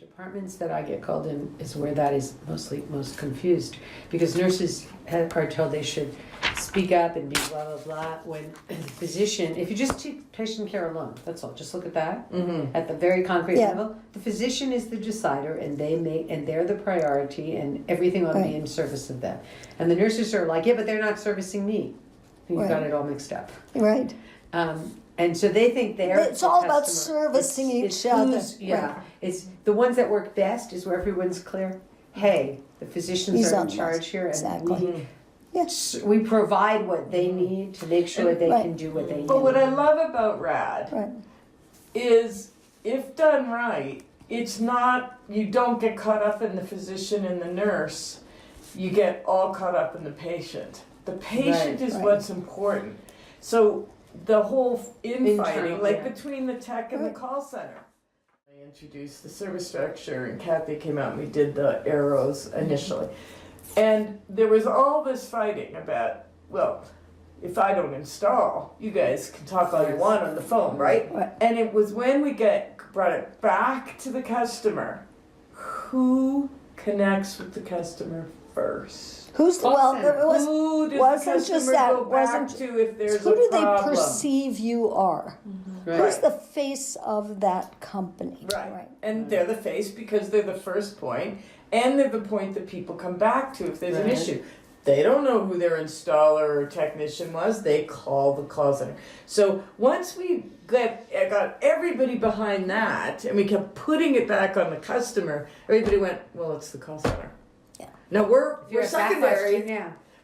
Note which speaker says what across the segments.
Speaker 1: departments that I get called in is where that is most confused, because nurses are told they should speak up and be blah blah blah, when the physician, if you just take patient care alone, that's all, just look at that at the very concrete level, the physician is the decider, and they're the priority, and everything ought to be in service of them. And the nurses are like, yeah, but they're not servicing me. You've got it all mixed up.
Speaker 2: Right.
Speaker 1: And so they think
Speaker 2: it's all about servicing each other.
Speaker 1: Yeah, it's the ones that work best is where everyone's clear. Hey, the physicians are in charge here, and we provide what they need to make sure they can do what they need.
Speaker 3: But what I love about RAD is, if done right, it's not, you don't get caught up in the physician and the nurse. You get all caught up in the patient. The patient is what's important. So the whole infighting, between the tech and the call center. I introduced the service structure, and Kathy came out and we did the arrows initially. And there was all this fighting about, well, if I don't install, you guys can talk all you want on the phone, right? And it was when we brought it back to the customer, who connects with the customer first? Who does the customer go back to if there's a problem?
Speaker 2: Who do they perceive you are? Who's the face of that company?
Speaker 3: Right. And they're the face because they're the first point, and they're the point that people come back to if there's an issue. They don't know who their installer or technician was. They call the call center. So once we got everybody behind that, and we kept putting it back on the customer, everybody went, well, it's the call center. Now we're secondary,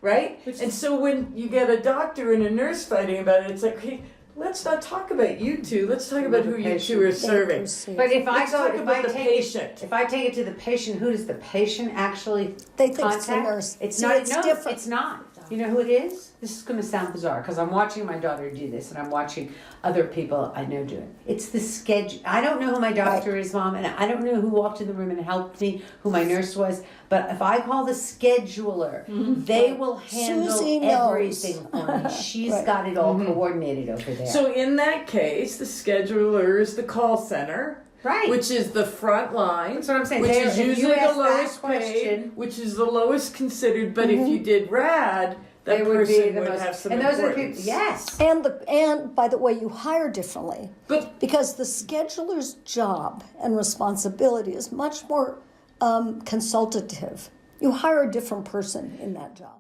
Speaker 3: right? And so when you get a doctor and a nurse fighting about it, it's like, hey, let's not talk about you two. Let's talk about who you two are serving.
Speaker 1: But if I take it to the patient, who does the patient actually
Speaker 2: They think
Speaker 1: contact?
Speaker 2: it's the nurse.
Speaker 1: It's not.
Speaker 2: It's different.
Speaker 1: It's not. You know who it is? This is going to sound bizarre because I'm watching my daughter do this, and I'm watching other people I know do it. It's the schedule. I don't know who my doctor is, Mom, and I don't know who walked in the room and helped me, who my nurse was. But if I call the scheduler, they will handle everything for me. She's got it all coordinated over there.
Speaker 3: So in that case, the scheduler is the call center.
Speaker 1: Right.
Speaker 3: Which is the front line.
Speaker 1: That's what I'm saying.
Speaker 3: Which is usually the lowest paid, which is the lowest considered. But if you did RAD, that person would have some importance.
Speaker 1: And those are the people, yes.
Speaker 2: And by the way, you hire differently. Because the scheduler's job and responsibility is much more consultative. You hire a different person in that job.